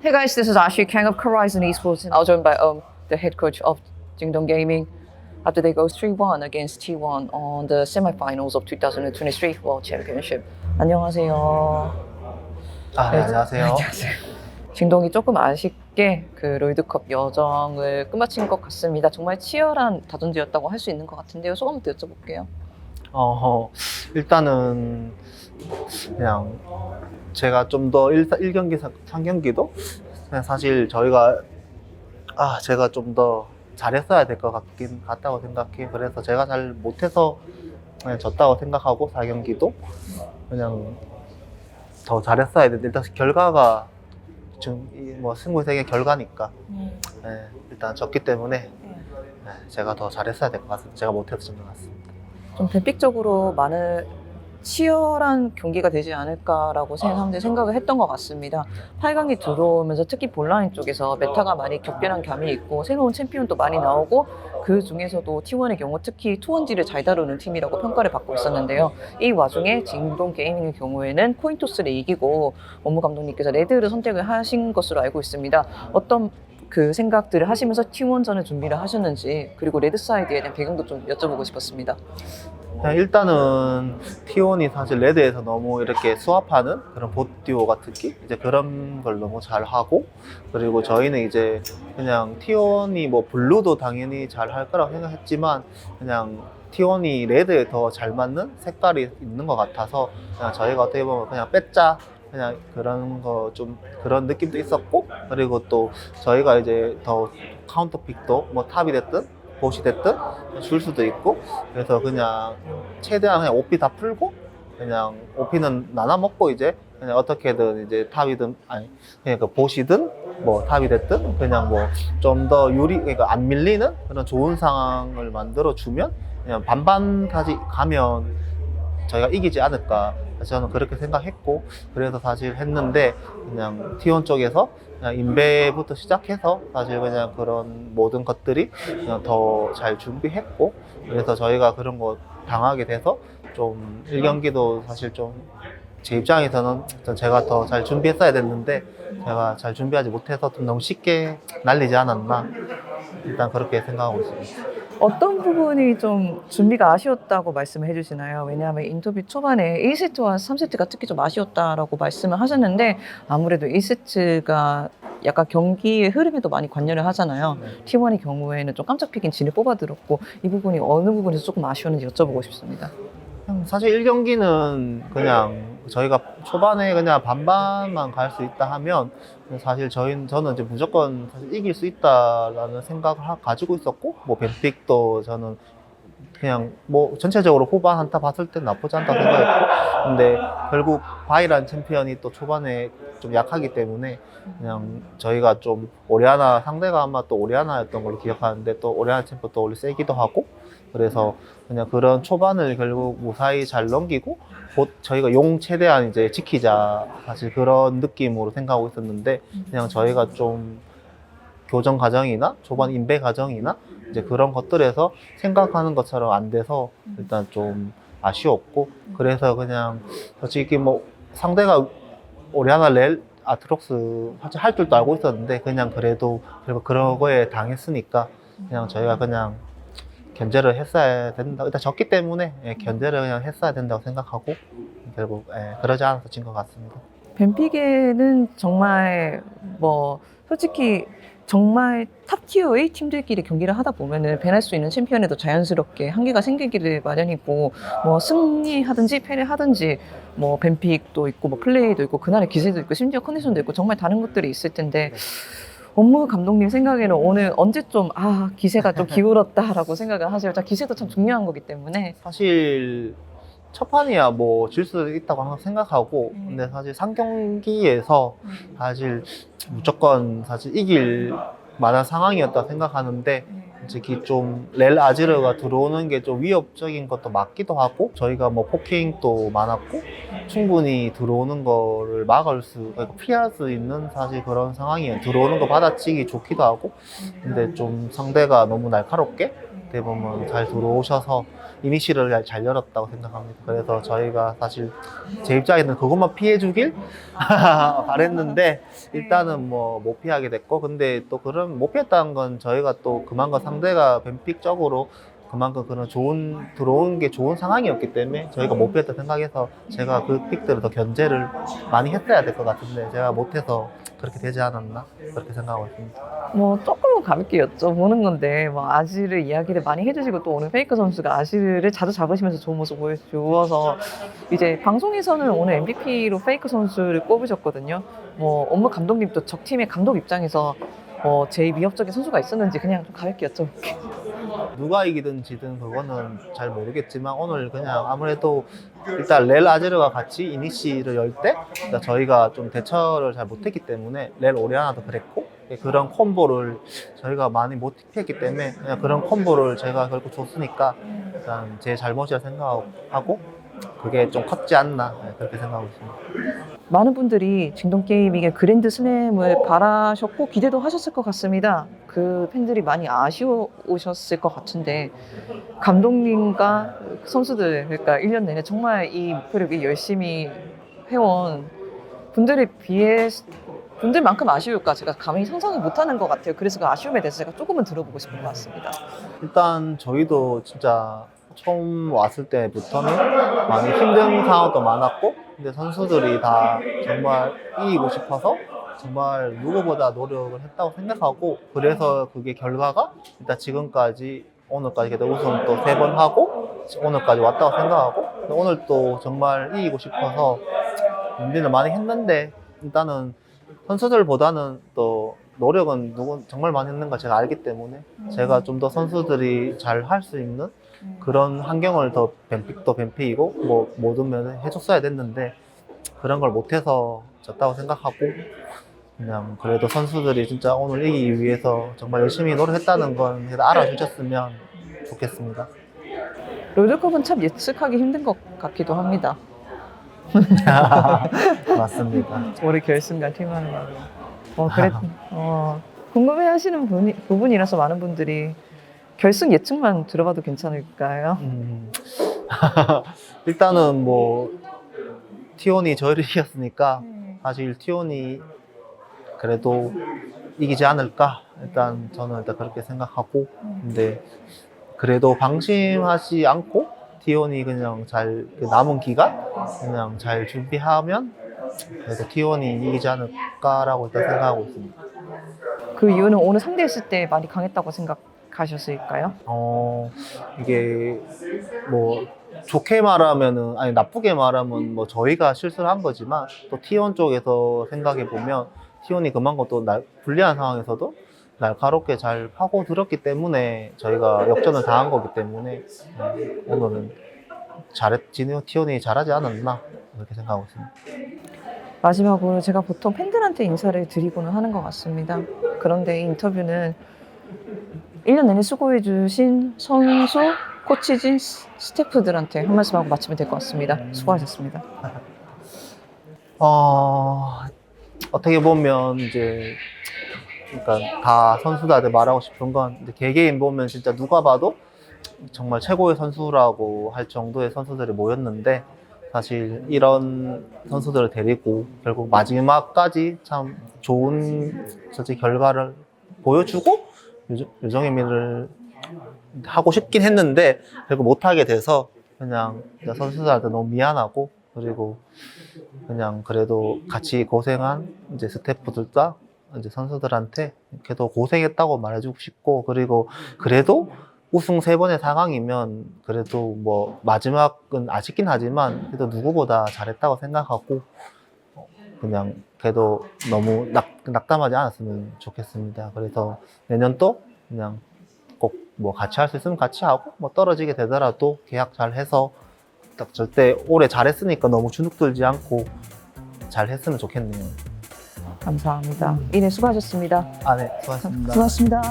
Hey guys, this is Ashi Kang of Horizon Esports, and I was joined by the head coach of Jingdong Gaming after they go 3-1 against T1 on the semifinals of 2023 World Championship. 안녕하세요. 네, 안녕하세요. 안녕하세요. 징동이 조금 아쉽게 그 롤드컵 여정을 끝마친 것 같습니다. 정말 치열한 다전제였다고 할 수 있는 것 같은데요. 소감부터 여쭤볼게요. 일단은 그냥 제가 좀 더 1경기, 3경기도 사실 제가 좀 더 잘했어야 될 것 같다고 생각해. 그래서 제가 잘 못해서 그냥 졌다고 생각하고 4경기도 그냥 더 잘했어야 되는데 일단 결과가 지금 뭐 승부 세계 결과니까 일단 졌기 때문에 제가 더 잘했어야 될 것 같습니다. 제가 못해서 진 것 같습니다. 좀 뱀픽적으로 많은 치열한 경기가 되지 않을까라고 사람들이 생각을 했던 것 같습니다. 8강이 들어오면서 특히 본라인 쪽에서 메타가 많이 격변한 감이 있고 새로운 챔피언도 많이 나오고 그 중에서도 T1의 경우 특히 투원지를 잘 다루는 팀이라고 평가를 받고 있었는데요. 이 와중에 징동 게이밍의 경우에는 코인토스를 이기고 원무 감독님께서 레드를 선택을 하신 것으로 알고 있습니다. 어떤 그 생각들을 하시면서 T1전을 준비를 하셨는지, 그리고 레드 사이드에 대한 배경도 좀 여쭤보고 싶었습니다. 일단은 T1이 사실 레드에서 너무 이렇게 수합하는 그런 봇듀오가 특히 이제 그런 걸 너무 잘 하고, 그리고 저희는 이제 그냥 T1이 뭐 블루도 당연히 잘 할 거라고 생각했지만 그냥 T1이 레드에 더 잘 맞는 색깔이 있는 것 같아서 그냥 저희가 어떻게 보면 그냥 뺐자, 그냥 그런 거 좀 그런 느낌도 있었고, 그리고 또 저희가 이제 더 카운터 픽도 뭐 탑이 됐든 봇이 됐든 줄 수도 있고, 그래서 그냥 최대한 그냥 OP 다 풀고 그냥 OP는 나눠 먹고 이제 그냥 어떻게든 이제 탑이든 아니 그냥 그 봇이든 뭐 탑이 됐든 그냥 뭐 좀 더 그러니까 안 밀리는 그런 좋은 상황을 만들어 주면 그냥 반반까지 가면 저희가 이기지 않을까, 저는 그렇게 생각했고, 그래서 사실 했는데 그냥 T1 쪽에서 그냥 인베부터 시작해서 사실 그냥 그런 모든 것들이 그냥 더 잘 준비했고, 그래서 저희가 그런 거 당하게 돼서 좀 1경기도 사실 좀 제 입장에서는 제가 더 잘 준비했어야 됐는데 제가 잘 준비하지 못해서 좀 너무 쉽게 날리지 않았나, 일단 그렇게 생각하고 있습니다. 어떤 부분이 좀 준비가 아쉬웠다고 말씀을 해주시나요? 왜냐하면 인터뷰 초반에 1세트와 3세트가 특히 좀 아쉬웠다라고 말씀을 하셨는데, 아무래도 1세트가 약간 경기의 흐름에도 많이 관여를 하잖아요. T1의 경우에는 좀 깜짝 픽인 진을 뽑아들었고, 이 부분이 어느 부분에서 조금 아쉬웠는지 여쭤보고 싶습니다. 사실 1경기는 그냥 저희가 초반에 그냥 반반만 갈 수 있다 하면 사실 저는 이제 무조건 사실 이길 수 있다라는 생각을 가지고 있었고, 뭐 뱀픽도 저는 그냥 뭐 전체적으로 후반 한타 봤을 땐 나쁘지 않다 생각했고, 근데 결국 바이란 챔피언이 또 초반에 좀 약하기 때문에 그냥 저희가 좀 오리아나, 상대가 아마 또 오리아나였던 걸로 기억하는데 또 오리아나 챔피언 또 원래 세기도 하고, 그래서 그냥 그런 초반을 결국 무사히 잘 넘기고 곧 저희가 용 최대한 이제 지키자, 사실 그런 느낌으로 생각하고 있었는데 그냥 저희가 좀 교정 과정이나 초반 인베 과정이나 이제 그런 것들에서 생각하는 것처럼 안 돼서 일단 좀 아쉬웠고, 그래서 그냥 솔직히 뭐 상대가 오리아나 렐 아트록스 사실 할 줄도 알고 있었는데 그냥 그래도 결국 그런 거에 당했으니까 그냥 저희가 그냥 견제를 했어야 된다. 일단 졌기 때문에 견제를 그냥 했어야 된다고 생각하고 결국 그러지 않아서 진 것 같습니다. 뱀픽에는 정말 뭐 솔직히 정말 탑티어의 팀들끼리 경기를 하다 보면은 배날 수 있는 챔피언에도 자연스럽게 한계가 생기기를 마련이고, 뭐 승리하든지 패배하든지 뭐 뱀픽도 있고 뭐 플레이도 있고 그날의 기세도 있고 심지어 컨디션도 있고 정말 다른 것들이 있을 텐데, 원무 감독님 생각에는 오늘 언제쯤 기세가 좀 기울었다라고 생각을 하세요? 기세도 참 중요한 거기 때문에. 사실 첫 판이야 뭐 질 수 있다고 항상 생각하고, 근데 사실 3경기에서 사실 무조건 사실 이길 만한 상황이었다 생각하는데, 솔직히 좀 렐 아지르가 들어오는 게 좀 위협적인 것도 맞기도 하고, 저희가 뭐 포킹도 많았고 충분히 들어오는 거를 그러니까 피할 수 있는 사실 그런 상황이에요. 들어오는 거 받아치기 좋기도 하고, 근데 좀 상대가 너무 날카롭게 어떻게 보면 잘 들어오셔서 이니시를 잘 열었다고 생각합니다. 그래서 저희가 사실 제 입장에는 그것만 피해주길 바랬는데 일단은 뭐 못 피하게 됐고, 근데 또 그런 못 피했다는 건 저희가 또 그만큼 상대가 뱀픽적으로 그만큼 그런 좋은 들어온 게 좋은 상황이었기 때문에 저희가 못 피했다 생각해서 제가 그 픽들을 더 견제를 많이 했어야 될 것 같은데 제가 못해서 그렇게 되지 않았나 그렇게 생각하고 있습니다. 뭐 조금은 가볍게 여쭤보는 건데 뭐 아지르 이야기를 많이 해주시고 또 오늘 페이커 선수가 아지르를 자주 잡으시면서 좋은 모습 보여주어서 이제 방송에서는 오늘 MVP로 페이커 선수를 꼽으셨거든요. 뭐 업무 감독님도 적팀의 감독 입장에서 제일 위협적인 선수가 있었는지 그냥 좀 가볍게 여쭤볼게요. 누가 이기든 지든 그거는 잘 모르겠지만 오늘 그냥 아무래도 일단 렐 아제르가 같이 이니시를 열 때 저희가 좀 대처를 잘 못했기 때문에 렐 오리아나도 그랬고 그런 콤보를 저희가 많이 못 했기 때문에 그냥 그런 콤보를 제가 결국 줬으니까 일단 제 잘못이라 생각하고 그게 좀 컸지 않나 그렇게 생각하고 있습니다. 많은 분들이 징동게이밍의 그랜드 슬램을 바라셨고 기대도 하셨을 것 같습니다. 그 팬들이 많이 아쉬우셨을 것 같은데 감독님과 선수들, 그러니까 1년 내내 정말 이 목표를 위해 열심히 해온 분들에 비해 분들만큼 아쉬울까 제가 감히 상상을 못하는 것 같아요. 그래서 그 아쉬움에 대해서 제가 조금은 들어보고 싶은 것 같습니다. 일단 저희도 진짜 처음 왔을 때부터는 많이 힘든 상황도 많았고 근데 선수들이 다 정말 이기고 싶어서 정말 누구보다 노력을 했다고 생각하고 그래서 그게 결과가 일단 지금까지 오늘까지 계속 우승 또 3번 하고 오늘까지 왔다고 생각하고 오늘 또 정말 이기고 싶어서 준비를 많이 했는데 일단은 선수들보다는 또 노력은 정말 많이 했는가 제가 알기 때문에 제가 좀 더 선수들이 잘 할 수 있는 그런 환경을 더 뱀픽도 뱀픽이고 뭐 모든 면을 해줬어야 됐는데 그런 걸 못해서 졌다고 생각하고 그냥 그래도 선수들이 진짜 오늘 이기기 위해서 정말 열심히 노력했다는 건 알아주셨으면 좋겠습니다. 롤드컵은 참 예측하기 힘든 것 같기도 합니다. 맞습니다. 올해 결승간 팀하는 궁금해하시는 부분이라서 많은 분들이 결승 예측만 들어봐도 괜찮을까요? 일단은 뭐 T1이 저희를 이겼으니까 사실 T1이 그래도 이기지 않을까 일단 저는 일단 그렇게 생각하고 근데 그래도 방심하지 않고 T1이 그냥 잘 남은 기간 그냥 잘 준비하면 그래도 T1이 이기지 않을까라고 일단 생각하고 있습니다. 그 이유는 오늘 상대했을 때 많이 강했다고 생각하셨을까요? 이게 뭐 좋게 말하면은 아니 나쁘게 말하면 뭐 저희가 실수를 한 거지만 또 T1 쪽에서 생각해 보면 T1이 그만큼 또 불리한 상황에서도 날카롭게 잘 파고들었기 때문에 저희가 역전을 당한 거기 때문에 오늘은 T1이 잘하지 않았나 그렇게 생각하고 있습니다. 마지막으로 제가 보통 팬들한테 인사를 드리고는 하는 것 같습니다. 그런데 이 인터뷰는 1년 내내 수고해주신 선수, 코치진, 스태프들한테 한 말씀 하고 마치면 될 것 같습니다. 수고하셨습니다. 어떻게 보면 이제 그러니까 다 선수들한테 말하고 싶은 건 이제 개개인 보면 진짜 누가 봐도 정말 최고의 선수라고 할 정도의 선수들이 모였는데 사실 이런 선수들을 데리고 결국 마지막까지 참 좋은 결과를 보여주고 유정의미를 하고 싶긴 했는데 결국 못하게 돼서 그냥 선수들한테 너무 미안하고 그리고 그냥 그래도 같이 고생한 이제 스태프들과 이제 선수들한테 그래도 고생했다고 말해주고 싶고 그리고 그래도 우승 3번의 상황이면 그래도 뭐 마지막은 아쉽긴 하지만 그래도 누구보다 잘했다고 생각하고 그냥 그래도 너무 낙담하지 않았으면 좋겠습니다. 그래서 내년 또 그냥 꼭 뭐 같이 할 수 있으면 같이 하고 뭐 떨어지게 되더라도 계약 잘 해서 딱 절대 올해 잘했으니까 너무 주눅 들지 않고 잘 했으면 좋겠네요. 감사합니다. 이내 수고하셨습니다. 네, 수고하셨습니다. 수고하셨습니다.